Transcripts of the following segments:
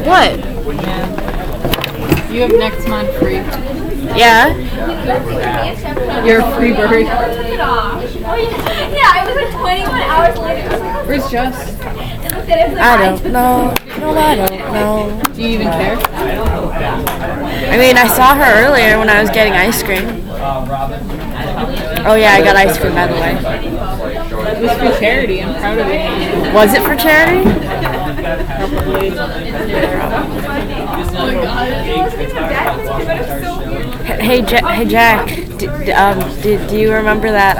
What? You have next month free. Yeah? You're a free bird. Yeah, it was like 21 hours later. Where's Jess? I don't know. No, I don't know. Do you even care? I mean, I saw her earlier when I was getting ice cream. Oh yeah, I got ice cream, by the way. It was for charity. I'm proud of it. Was it for charity? Hey Jack, do you remember that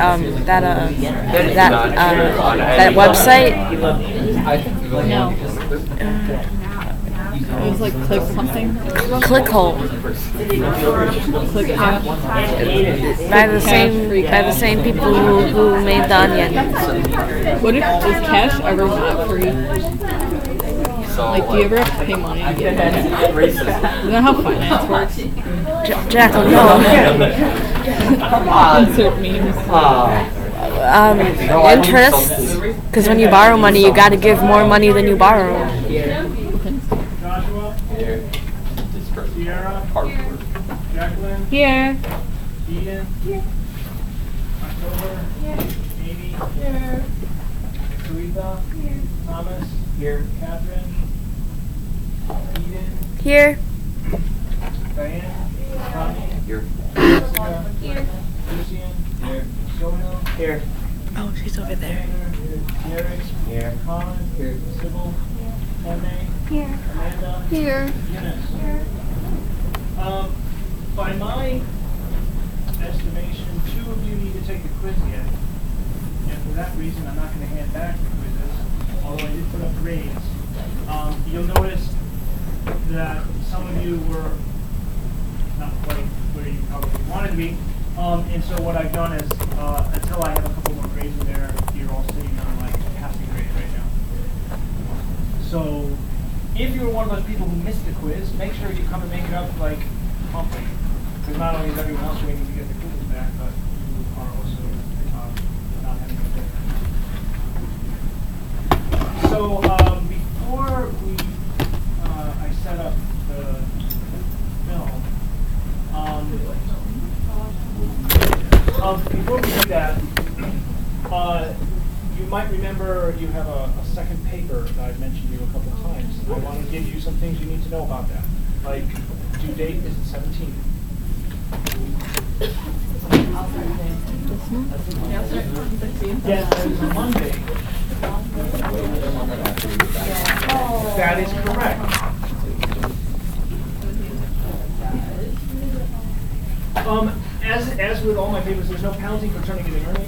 website? No. It was like click something. Clickhole. Click cash. By the same people who made the Onion. What if is cash ever not free? Like, do you ever have to pay money to get money? Isn't that how finance works? Jack, no. Insert memes. Interest. Because when you borrow money, you got to give more money than you borrow. Sierra, Jacqueline, Here. Eden, October, Amy, Teresa, Thomas, Catherine, Eden, Here. Diane, Tommy, Jessica, Lucian, Sohail, Oh, she's over there. Derek, Colin, Sybil, Henry, Amanda, Here. Eunice. By my estimation, 2 of you need to take the quiz yet. And for that reason, I'm not going to hand back the quizzes, although I did put up grades. You'll notice that some of you were not quite where you probably wanted to be. And so what I've done is, until I have a couple more grades in there, you're all sitting on like passing grade right now. So if you're one of those people who missed the quiz, make sure you come and make it up like promptly. Because not only is everyone else waiting to get the quizzes back, but you are also not having it. So before I set up the film, before we do that, you might remember you have a second paper that I've mentioned to you a couple of times. I want to give you some things you need to know about that. Like, due date is the 17th. Yes, it's a Monday. That is correct. As with all my papers, there's no penalty for turning it in early.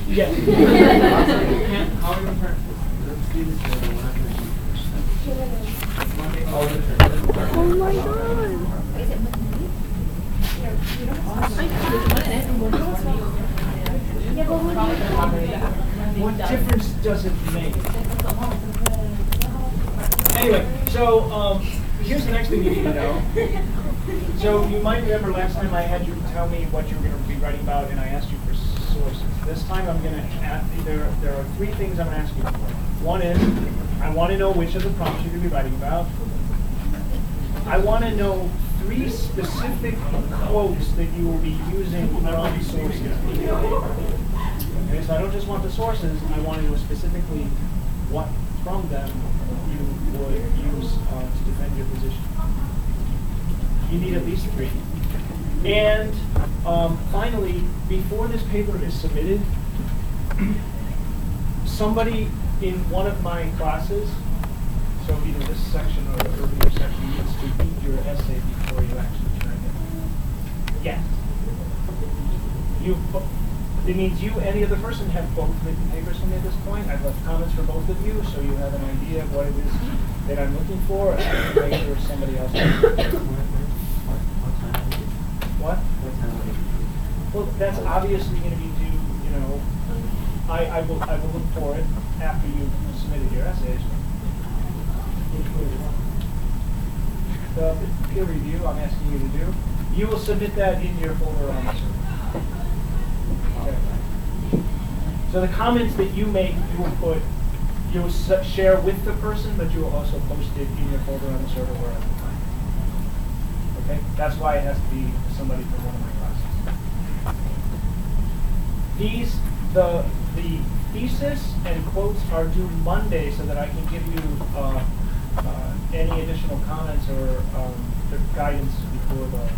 Yes. How are you returning? Oh my God. What difference does it make? Anyway, so here's the next thing you need to know. So you might remember last time I had you tell me what you were going to be writing about, and I asked you for sources. This time I'm going to ask, there are 3 things I'm going to ask you for. One is, I want to know which of the prompts you're going to be writing about. I want to know 3 specific quotes that you will be using from sources. Okay, so I don't just want the sources, I want to know specifically what from them you would use to defend your position. You need at least 3. And finally, before this paper is submitted, somebody in one of my classes, so either this section or the earlier section, needs to read your essay before you actually turn it in. Yes. It means you and the other person have both written papers for me at this point. I've left comments for both of you, so you have an idea of what it is that I'm looking for, and I can make sure somebody else What? Well, that's obviously going to be due, I will look for it after you've submitted your essays. The peer review I'm asking you to do, you will submit that in your folder on the server. So the comments that you make, you will share with the person, but you will also post it in your folder on the server wherever you find it. Okay? That's why it has to be somebody from one of my classes. The thesis and quotes are due Monday so that I can give you any additional comments or the guidance before the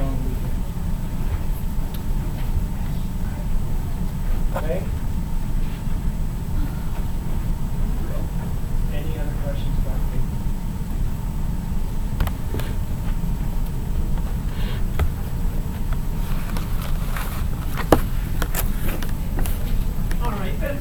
long weekend. Okay? Any other questions about me? All right, then.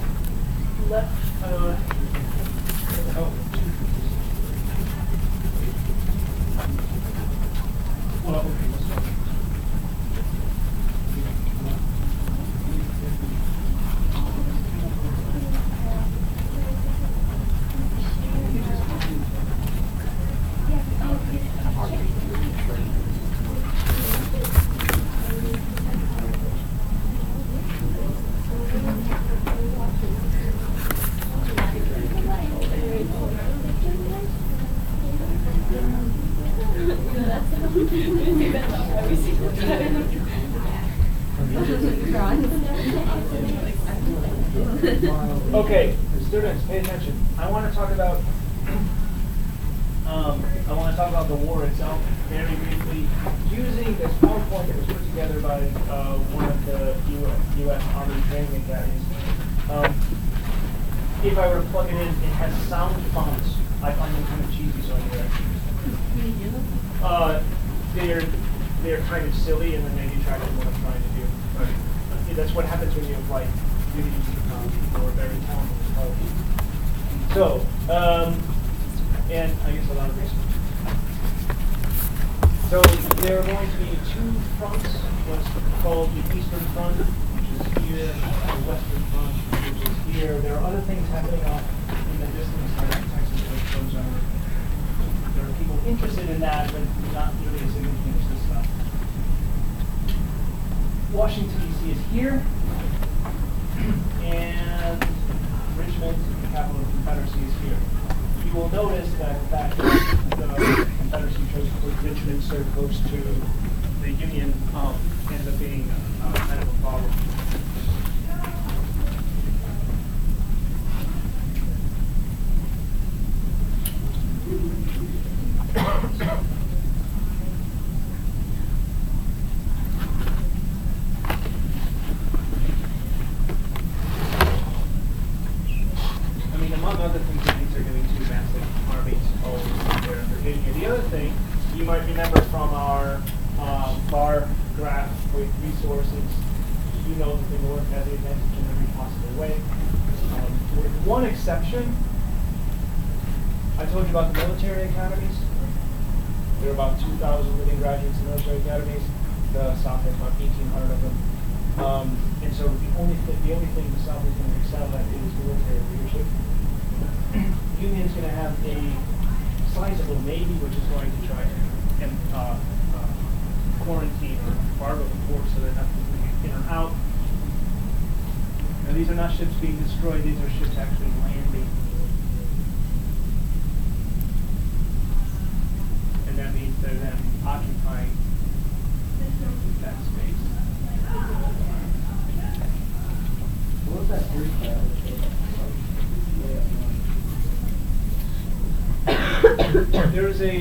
Okay, students, pay attention. I want to talk about the war itself very briefly, using this PowerPoint that was put together by one of the U.S. Army Training Academies. If I were to plug it in, it has sound fonts. I find them kind of cheesy, so they're kind of silly, and then they detract from what I'm trying to do. But that's what happens when you have like really people who are very talented. So, and I guess a lot of research. So there are going to be two fronts, what's called the Eastern Front, which is here, the Western Front, which is here. There are other things happening off in the distance, like Texas, which goes on. There are people interested in that, but not really as significant as this stuff. Washington, D.C. is here, and Richmond, the capital of the Confederacy, is here. You will notice that the fact that the Confederacy chose to put Richmond so close to the Union ends up being kind of a problem. Among other things, these are going to be two massive armies all there in Virginia. The other thing you might remember from our bar graph with resources, you know that the North has the advantage in every possible way. With one exception, I told you about the military academies. There are about 2,000 living graduates in military academies. The South has about 1,800 of them. And so the only thing the South is going to excel at is military leadership. Union's going to have a sizable Navy, which is going to try to quarantine or embargo the ports so they're not moving in or out. Now, these are not ships being destroyed; these are ships actually landing, and that means they're then occupying that space. What's that There's a,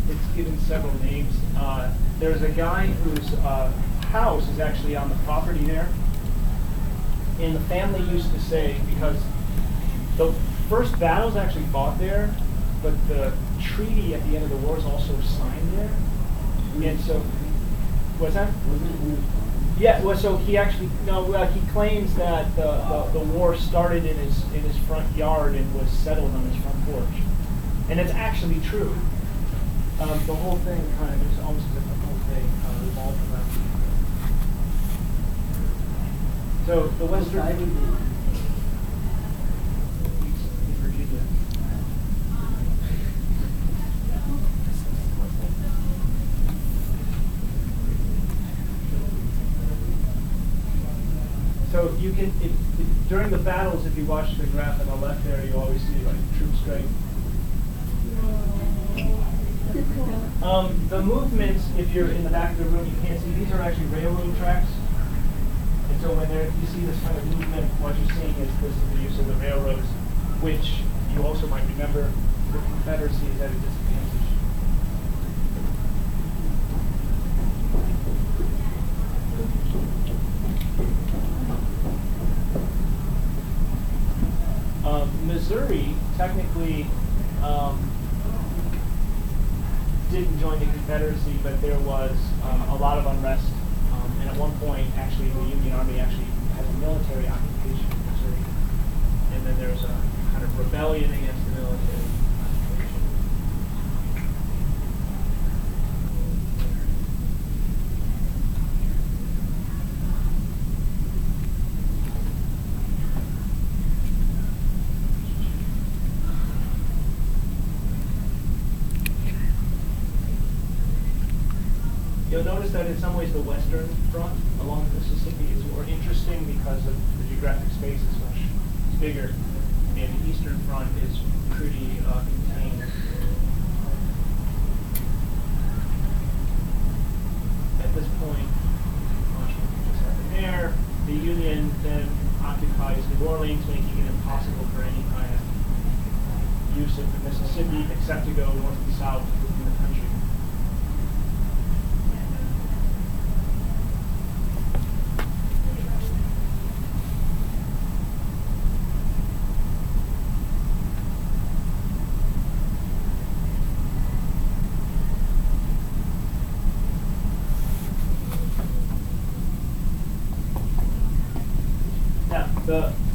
it's given several names. There's a guy whose house is actually on the property there. And the family used to say, because the first battles actually fought there, but the treaty at the end of the war is also signed there. And so, what's that? Yeah, well, so he actually he claims that the war started in his front yard and was settled on his front porch, and it's actually true. The whole thing kind of is almost as if the whole thing revolved around. So the Western in Virginia. So you can, during the battles, if you watch the graph on the left there, you always see like troops straight. The movements, if you're in the back of the room, you can't see. These are actually railroad tracks. And so when you see this kind of movement, what you're seeing is this is the use of the railroads, which you also might remember the Confederacy is at a disadvantage. Missouri technically didn't join the Confederacy, but there was a lot of unrest, and at one point, actually, the Union Army actually has a military occupation in Missouri, and then there's a kind of rebellion against the military occupation. You'll notice that in some ways the western front along the Mississippi is more interesting because of the geographic space is much bigger, and the eastern front is pretty contained. At this point, what's happening there? The Union then occupies New Orleans, making it impossible for any kind of use of the Mississippi except to go north and south within the country.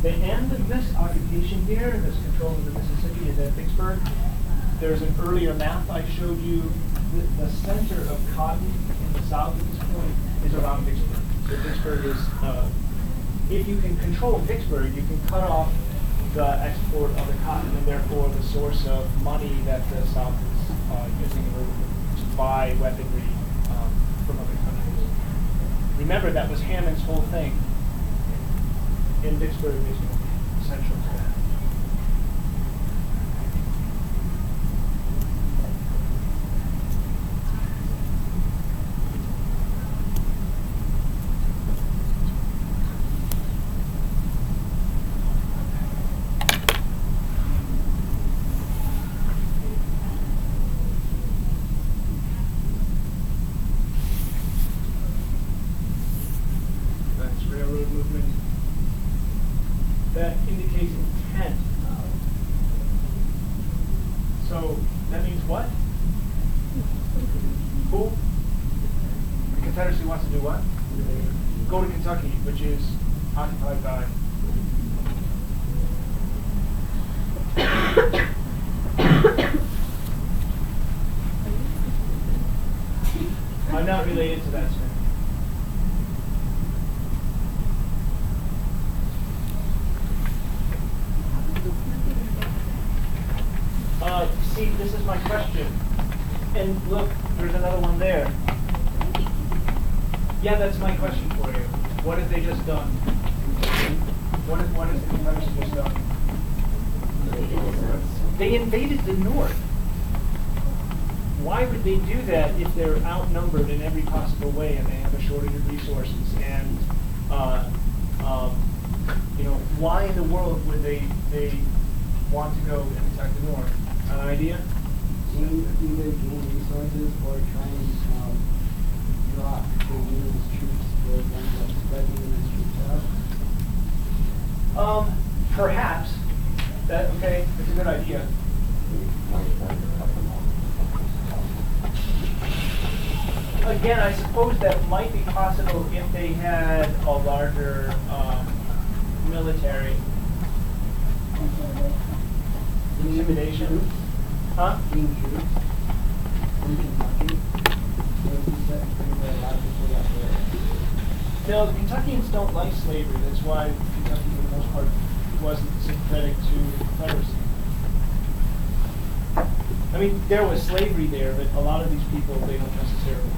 The end of this occupation here, this control of the Mississippi, is at Vicksburg. There's an earlier map I showed you. The center of cotton in the south at this point is around Vicksburg. So Vicksburg is, if you can control Vicksburg, you can cut off the export of the cotton and therefore the source of money that the South is using in order to buy weaponry from other countries. Remember, that was Hammond's whole thing. In Vicksburg is central to that. That's railroad movement. That indicates intent. So that means what? Who? The Confederacy wants to do what? Go to Kentucky, which is occupied by. I'm not related to that, sir. See, this is my question. And look, there's another one there. Yeah, that's my question for you. What have they just done? What has the Confederacy just done? They invaded the North. Why would they do that if they're outnumbered in every possible way and they have a shortage of resources? And why in the world would they want to go and attack the North? An idea? Either gain resources or try and drop the Union's troops for them to spread the Union's troops out? Perhaps. That's a good idea. Again, I suppose that might be possible if they had a larger military. Intimidation. Huh? Being troops in Kentucky. No, the Kentuckians don't like slavery. That's why Kentucky, for the most part, wasn't sympathetic to the Confederacy. I mean, there was slavery there, but a lot of these people, they don't necessarily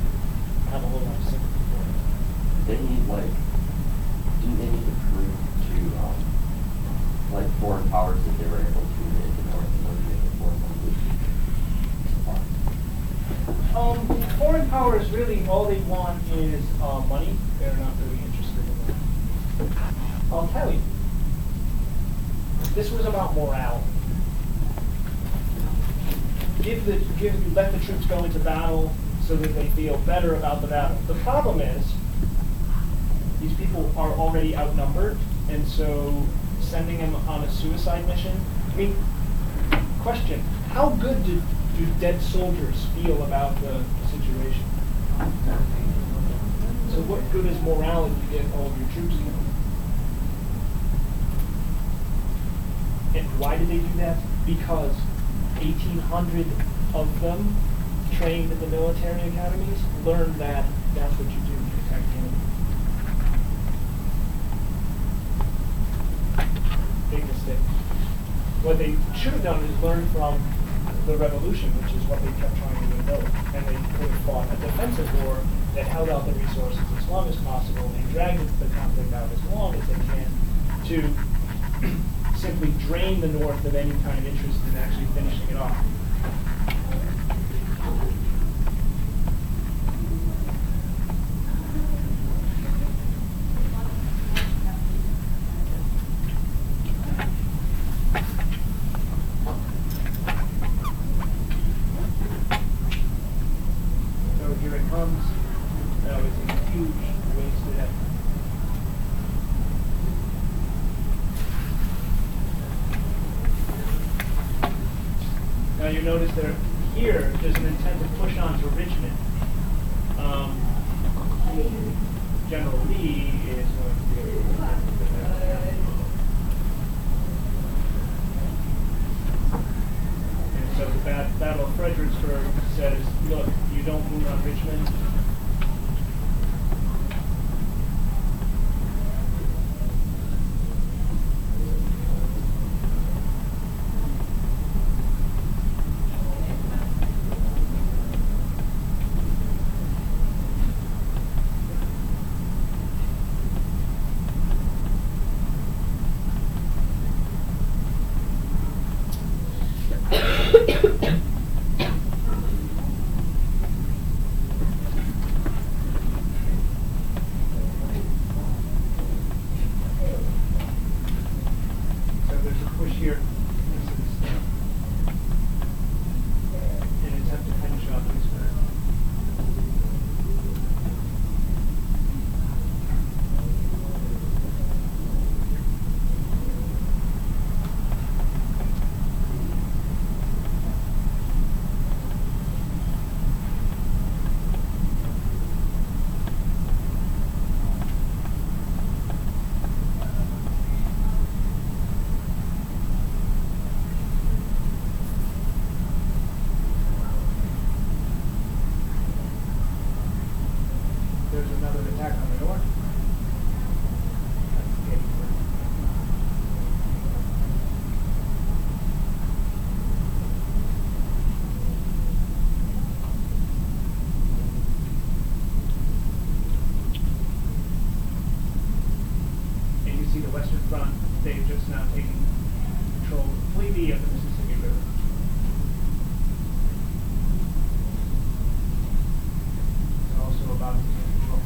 have a whole lot of sympathy for it. Didn't they need to prove foreign powers really all they want is money. They're not really interested in that. I'll tell you. This was about morale. Let the troops go into battle so that they feel better about the battle. The problem is, these people are already outnumbered, and so sending them on a suicide mission, I mean, question, how good do dead soldiers feel about the situation? So what good is morale if you get all of your troops killed? And why did they do that? Because 1,800 of them trained in the military academies learned that that's what you do to protect the enemy. Big mistake. What they should have done is learn from the revolution, which is what they kept trying to invoke. And they could have fought a defensive war that held out the resources as long as possible and dragged the conflict out as long as they can to simply drain the North of any kind of interest in actually finishing it off. So here it comes. That was a huge wasted effort. Now you notice there, here, there's an intent to push on to Richmond. General Lee is going to be and so the Battle of Fredericksburg says, look, you don't move on Richmond. There's another attack on the north. And you see the Western Front, they've just now taken control completely of the Mississippi River. They're also about to take control.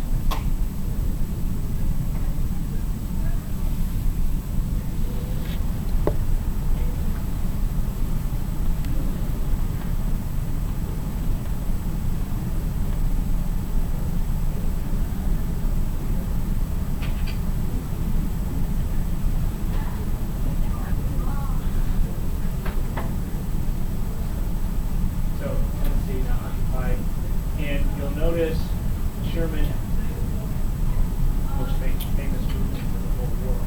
So Tennessee now occupied, and you'll notice Sherman, most famous movement for the whole war.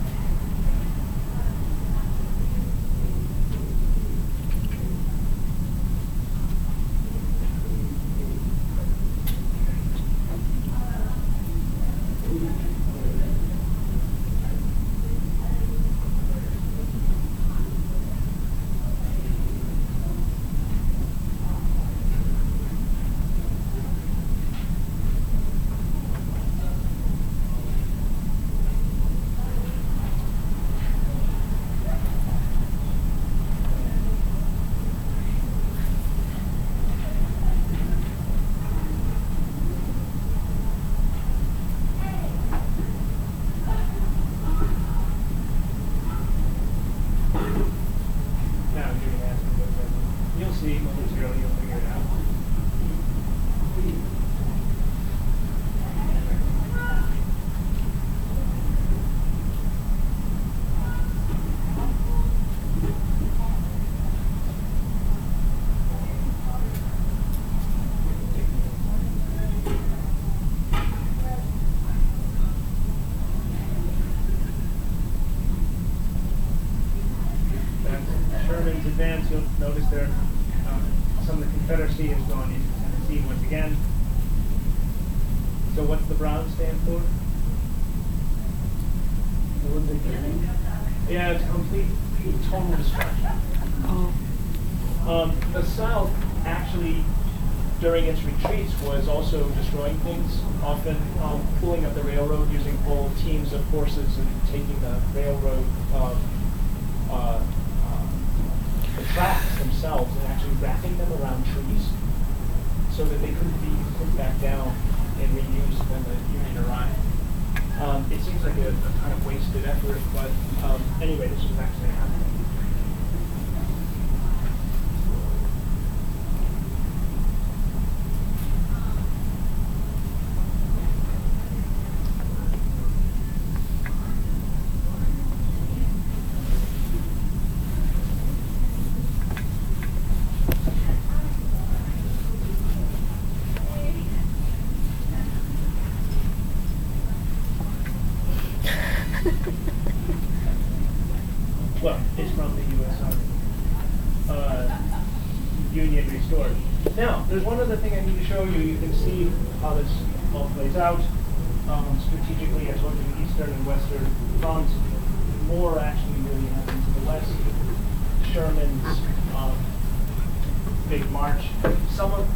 notice there, some of the Confederacy has gone into Tennessee once again. So what's the brown stand for? Yeah, it's complete total destruction. The South actually, during its retreats, was also destroying things, often pulling up the railroad using whole teams of horses and taking the railroad, the tracks themselves, and actually wrapping them around trees so that they couldn't be put back down and reused when the Union arrived. It seems like a kind of wasted effort, but anyway, this was actually happening. Well, it's from the U.S. Army. Union restored. Now, there's one other thing I need to show you. You can see how this all plays out. Strategically, I told you the eastern and western fronts. War actually really happened to the west. Sherman's big march. Some of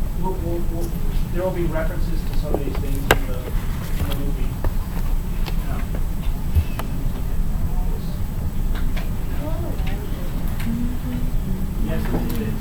there will be references to some of these things in the movie. Yes, it is.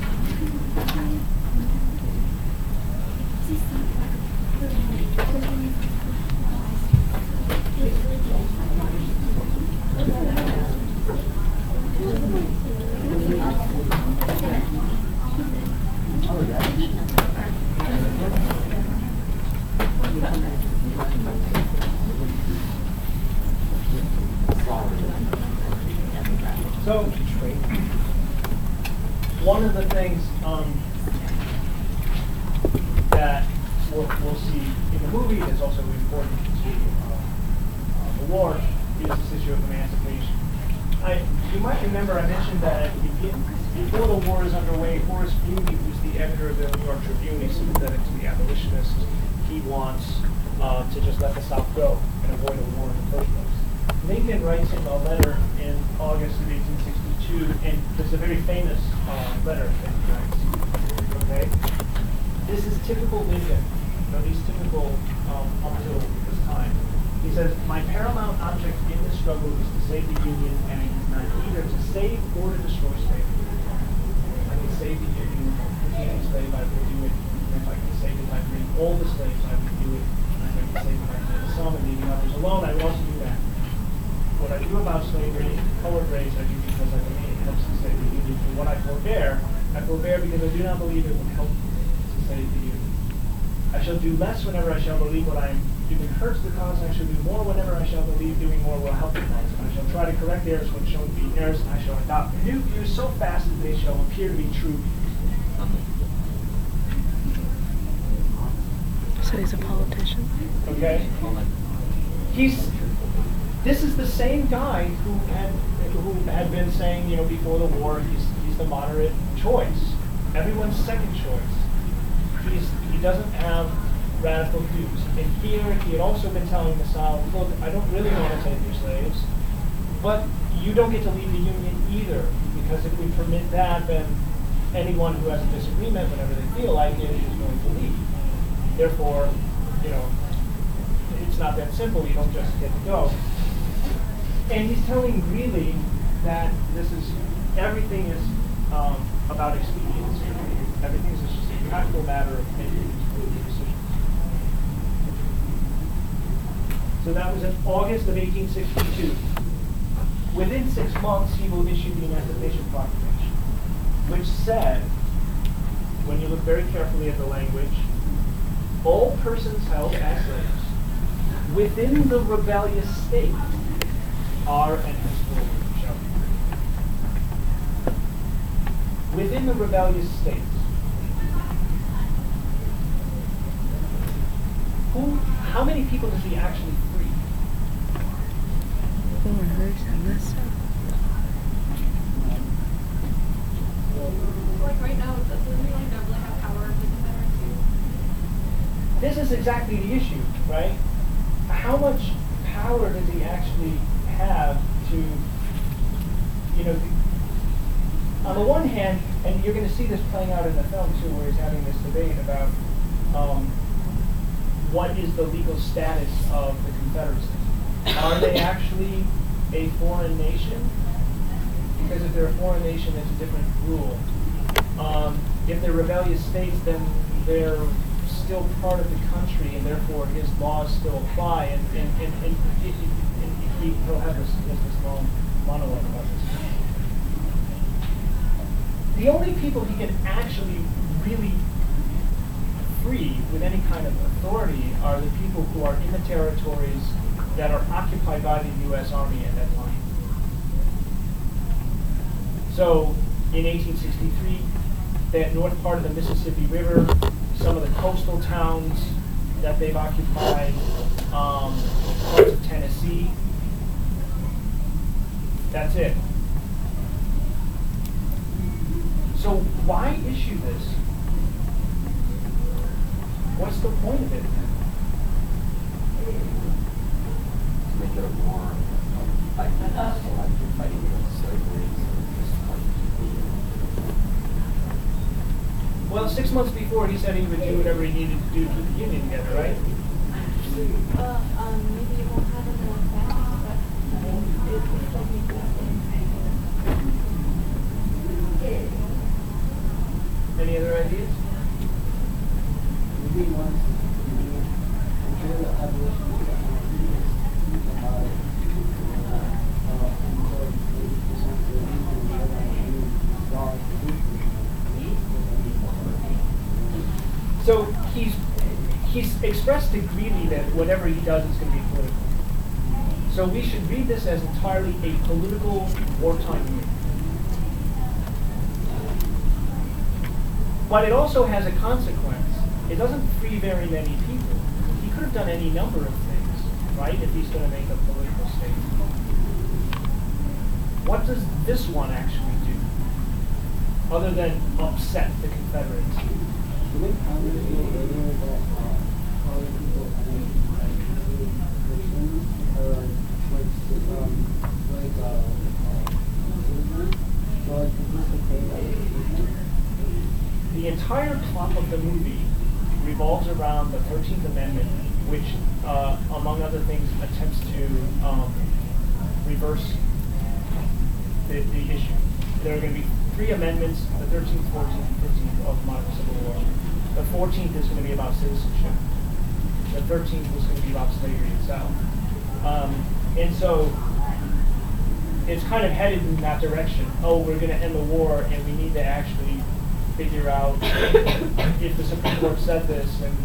So, one of the things that we'll see in the movie that's also important to the war is this issue of emancipation. You might remember I mentioned that before the war is underway, Horace Greeley, who's the editor of the New York Tribune, is sympathetic to the abolitionists. He wants to just let the South go and avoid a war in the first place. Lincoln writes him a letter in August of 1862, and there's a very famous letter that he writes. Okay? This is typical Lincoln. He's typical up until this time. He says, "My paramount object in this struggle is to save the Union, and it is not either to save or to destroy slavery. I can save the Union, if I can slave, I will do it. And if I can save it by freeing all the slaves, I will do it. And if I can save it by freeing some and leaving others alone, I will also do that. What I do about slavery, colored race, I do because I believe it helps to save the Union. And what I forbear because I do not believe it will help to save the Union. I shall do less whenever I shall believe what I am doing hurts the cause, and I shall do more whenever I shall believe doing more will help the cause. And I shall try to correct errors when shown to be errors, and I shall adopt new views so fast that they shall appear to be true views." So he's a politician? Okay? This is the same guy who had been saying, before the war, he's the moderate choice, everyone's second choice. He doesn't have radical views. And here, he had also been telling the South, look, I don't really want to take your slaves, but you don't get to leave the Union either, because if we permit that, then anyone who has a disagreement, whenever they feel like it, is going to leave. Therefore, it's not that simple. You don't just get to go. And he's telling Greeley that everything is about expediency. Everything is just a practical matter of making these decisions. So that was in August of 1862. Within 6 months, he will issue the Emancipation Proclamation, which said, when you look very carefully at the language, all persons held as slaves within the rebellious state are and henceforward shall be. Within the rebellious state. How many people does he actually free? Like right now, doesn't he like not really have power over the Confederacy? This is exactly the issue, right? How much power does he actually have to, you know, on the one hand, and you're going to see this playing out in the film too, where he's having this debate about what is the legal status of the Confederacy. Are they actually a foreign nation? Because if they're a foreign nation, it's a different rule. If they're rebellious states, then they're still part of the country, and therefore his laws still apply. And he'll have this long monologue about this. The only people he can actually really free with any kind of authority are the people who are in the territories that are occupied by the U.S. Army at that time. So in 1863, that north part of the Mississippi River, some of the coastal towns that they've occupied, parts of Tennessee, that's it. So why issue this? What's the point of it? To make it a war, like fighting against slavery. Well, 6 months before, he said he would do whatever he needed to do to keep the Union together, right? Maybe it won't happen like that, but it's still make that Any other ideas? Maybe once I'm sure the abolition is So he's expressed agreement that whatever he does is going to be political. So we should read this as entirely a political wartime movie. But it also has a consequence. It doesn't free very many people. He could have done any number of things, right, if he's going to make a political statement. What does this one actually do, other than upset the Confederates? Do they comment later that other people Christians or The entire plot of the movie revolves around the 13th Amendment, which, among other things, attempts to reverse the issue. There are going to be 3 amendments, the 13th, 14th, and 15th of the modern Civil War. The 14th is going to be about citizenship. The 13th was going to be about slavery itself. And so it's kind of headed in that direction. Oh, we're going to end the war, and we need to actually figure out if the Supreme Court said this, and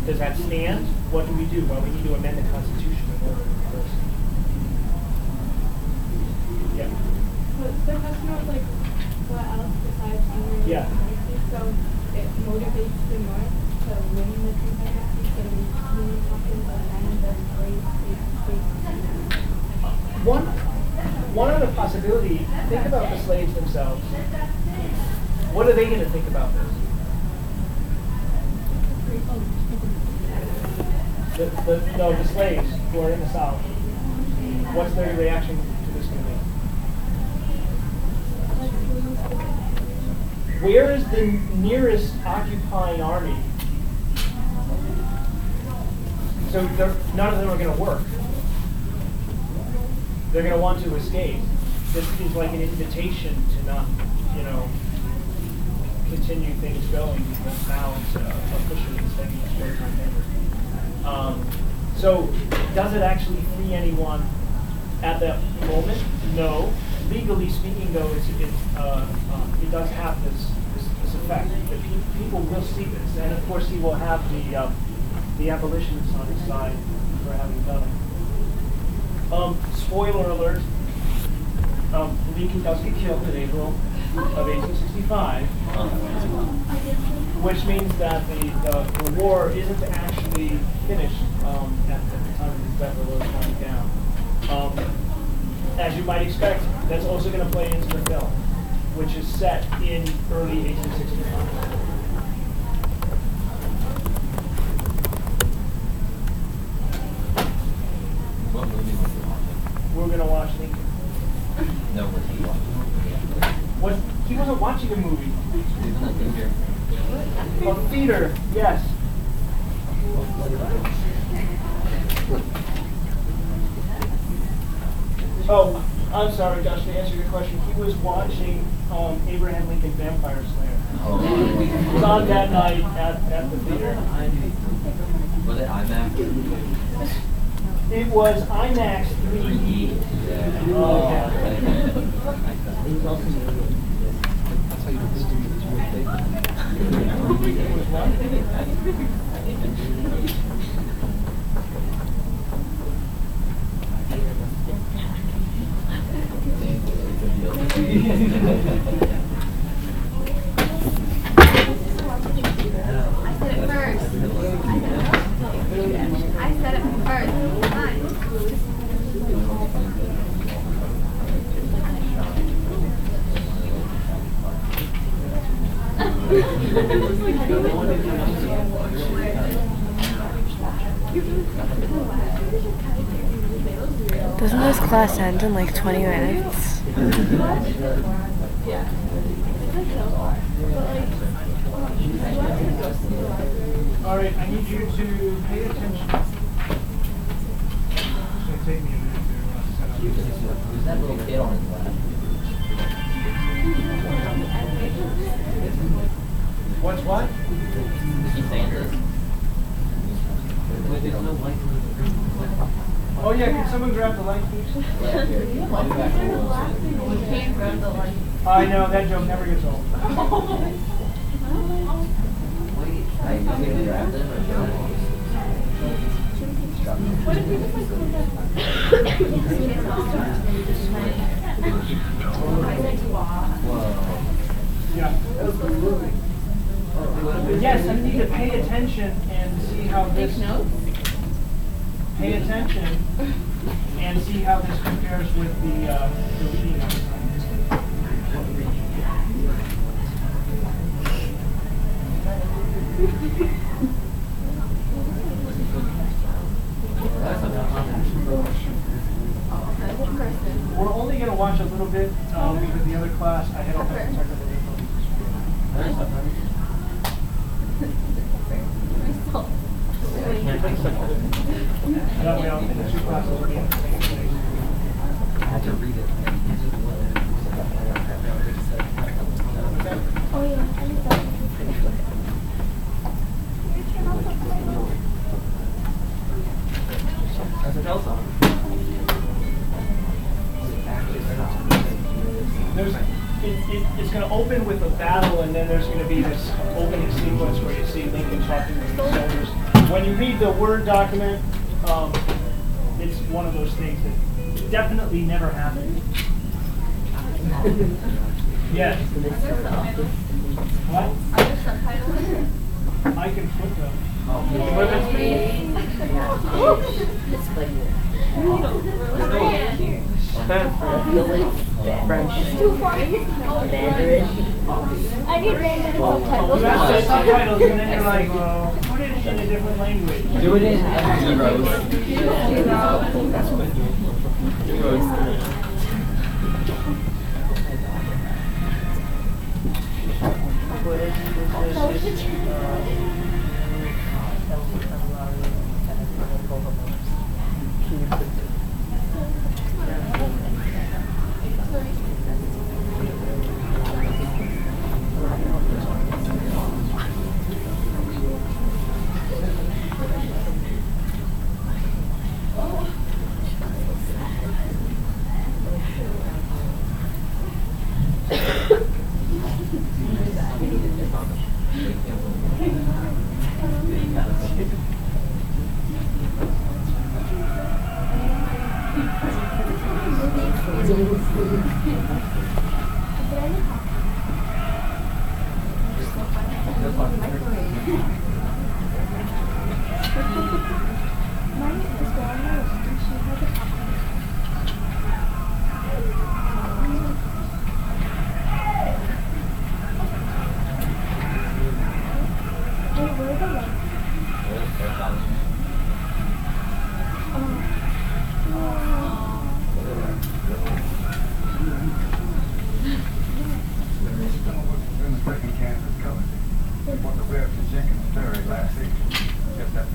does that stand? What do we do? Well, we need to amend the Constitution in order to reverse it. Yeah. But the question was like, what else besides honoring Yeah. the Confederacy? So it motivates the North to win the Confederacy, so we really talking about land and great states. One other possibility, think about the slaves themselves. What are they going to think about this? The slaves who are in the South. What's their reaction to this going to be? Where is the nearest occupying army? So none of them are going to work. They're going to want to escape. This is like an invitation to not, continue things going, because now it's officially taking a short time ever. So does it actually free anyone at that moment? No. Legally speaking, though, it does have this effect. The people will see this, and of course he will have the abolitionists on his side for having done it. Spoiler alert, Lincoln does get killed in April of 1865, which means that the war isn't actually finished at the time of his death, although it's coming down. As you might expect, that's also going to play into the film. which is set in early 1865. What movie was it on? We're going to watch Lincoln. No, was he watching? He wasn't watching a movie. Isn't that Ginger? A theater, yes. Oh, I'm sorry, Josh, to answer your question. He was watching Abraham Lincoln Vampire Slayer. Oh. It was on that night at the theater. Was it IMAX? It was IMAX 3D. Yeah. Oh, okay. That's how you do the studios. It was what? I said it first. Fine. Doesn't this class end in like 20 minutes? All right, I need you to pay attention. It's going to take me a minute to set up. Who's that little kid on his lap? What's what? He's saying this. Oh yeah, can someone grab the light, please? Yeah, here. I'll be back in a little bit. I know, that joke never gets old. I can grab them or show them. Whoa. Yeah. Yes, I need you to pay attention and see how this. Pay attention and see how this compares with the reading outside. We're only going to watch a little bit because the other class, I had all kinds of technical difficulties. That way, the two classes will be in the same place. I had to read it. Oh yeah, I need that. It's going to open with a battle, and then there's going to be this opening sequence where you see Lincoln talking to the soldiers. When you read the Word document, it's one of those things that definitely never happened. Yeah. What? Are there subtitles? I can flip them. French. Too far. Mandarin. I need Mandarin subtitles. You have to say subtitles, and then you're like, put it in a different language. Do it in zeros.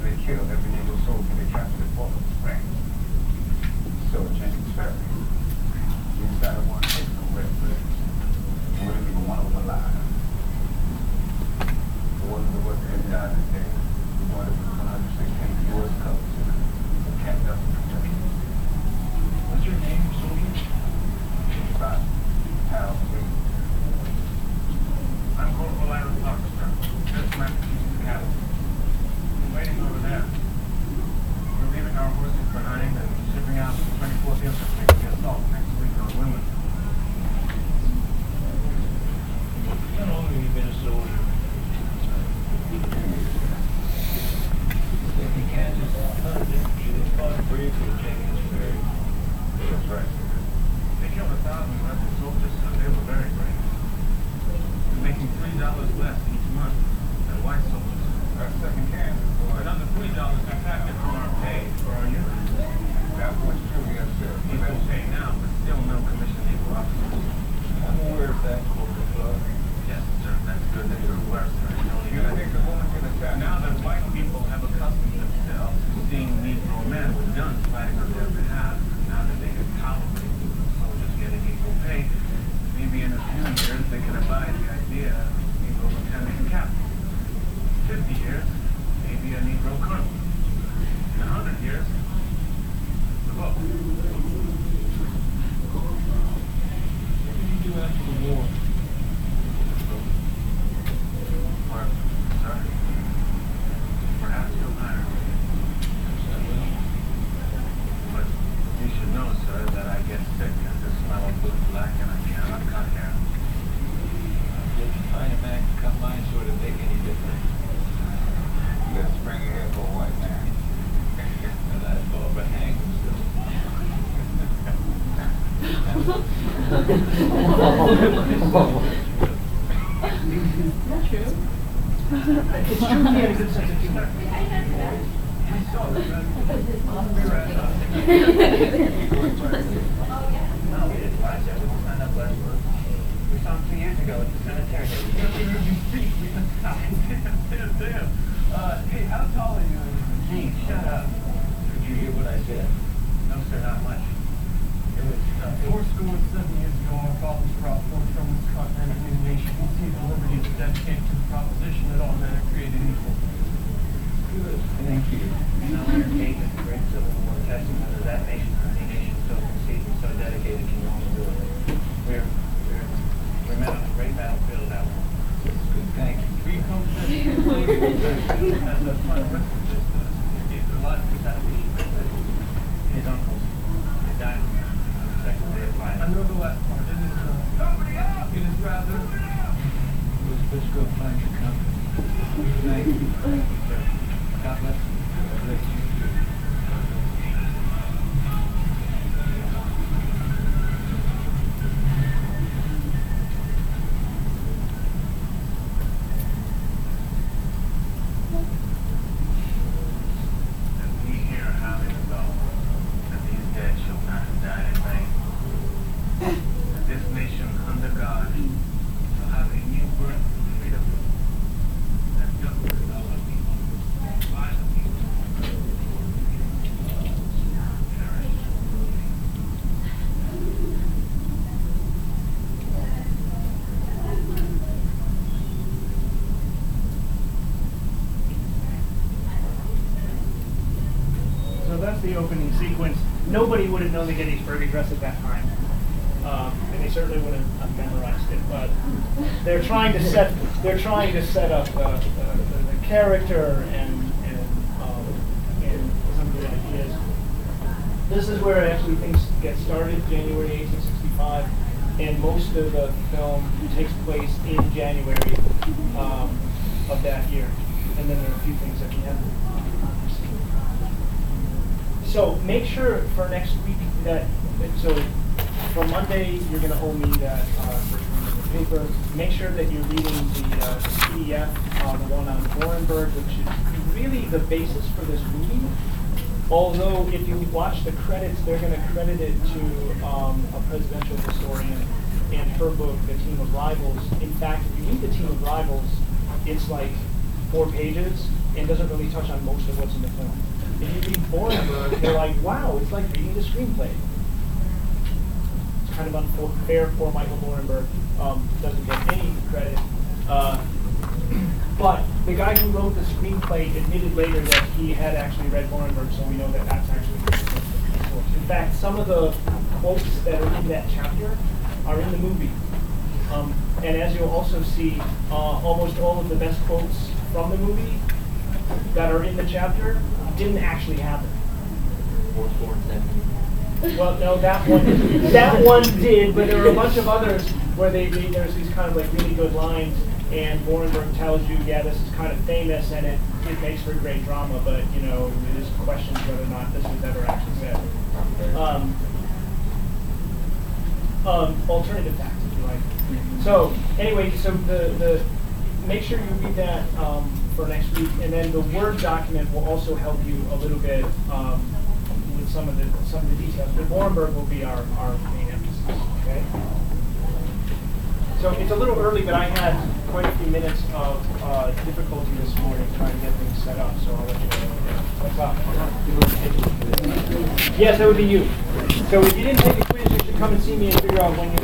They killed every Negro soldier they captured at Fort Spring. So James Ferry. Inside of one hit no red flags. There wasn't even one of them alive. The one of the workers that died today, the one that was 116 U.S. colors. Capped up in protection. What's your name, soldier? About Hal Green. I'm Corporal Aaron Parker, just Massachusetts Cavalry. We're waiting over there. We're leaving our horses behind and shipping out to the 24th Infantry for the assault next week on Wilmington. How long have you been a soldier? If you can't just hunt infantry, they fought brave for James Ferry. That's right. They killed 1,000 rebel soldiers, so they were very brave. We're making $3 less each month than white soldiers. Our second Kansas boy. Another $3 subtracted from our pay for our unit. That was true, yes, sir. Equal pay now, but still no commissioned equal officers. I'm aware of that, Corporal Bug. Yes, sir, that's good that you're aware, sir. You only You think the woman can attack? Now that white people have accustomed themselves to seeing Negro men with guns fighting on their behalf, now that they have tolerated soldiers getting equal pay, maybe in a few years they can abide the idea of Negro lieutenant and captain. 50 years, maybe a Negro colonel. In 100 years, the vote. What did you do after the war? Work, sir. Perhaps you'll hire me. But you should know, sir, that I get sick at the smell of blue black and I cannot cut hair. Did you find a man to cut mine so it'd make any difference? You got to spring your hair for a white man. And that's all but hang still. Not true. It's true he had a good sense of humor. We saw the red. No, we didn't find that. We signed up last month. We saw him 2 years ago at the cemetery. Damn. Hey, how tall are you? Gee, shut up. Did you hear what I said? No, sir, not much. It was 407 years ago, our fathers brought forth from this continent a new nation, conceived the liberty to dedicate to the proposition that all men are created equal. Good. Thank you. now undertake the great Civil War testament of that nation or any nation so conceived and so dedicated can only do it. We met on a great battlefield that one. Good, thank you. We come to this As a fun reference, it's a lot of sadly, his uncles, they died on the second day of life. I know the last part. It is rather. Let's go find your company. Thank you. God bless you. God bless you. And we hear how it is all, that these dead shall not have died in vain. That this nation under God shall have a new birth of freedom. That justice of the people, by the people, perished. So that's the opening sequence. Nobody would have known the Gettysburg Address at that time, and they certainly wouldn't have memorized it. But they're trying to set up the character and some of the ideas. This is where actually things get started, January 1865, and most of the film takes place in January of that year. And then there are a few things at the end. So make sure for next week that, so for Monday, you're going to owe me that version of the paper. Make sure that you're reading the PDF, the one on Borenberg, which is really the basis for this movie. Although if you watch the credits, they're going to credit it to a presidential historian and her book, The Team of Rivals. In fact, if you read The Team of Rivals, it's like 4 pages. and doesn't really touch on most of what's in the film. If you read Borenberg, they're like, wow, it's like reading the screenplay. It's kind of unfair for Michael Borenberg. Doesn't get any credit. But the guy who wrote the screenplay admitted later that he had actually read Borenberg, so we know that that's actually the source. In fact, some of the quotes that are in that chapter are in the movie. And as you'll also see, almost all of the best quotes from the movie that are in the chapter didn't actually happen. Well, no, that one did, but there were a bunch of others where there's these kind of like really good lines, and Borenberg tells you, yeah, this is kind of famous, and it makes for great drama, but you know, it is questions whether or not this was ever actually said. Alternative facts, if you like. So anyway, so the make sure you read that for next week, and then the Word document will also help you a little bit with some of the details. But Borenberg will be our main emphasis. Okay. So it's a little early, but I had quite a few minutes of difficulty this morning trying to get things set up. So I'll let you know. What's up? Yes, that would be you. So if you didn't take the quiz, you should come and see me and figure out when you.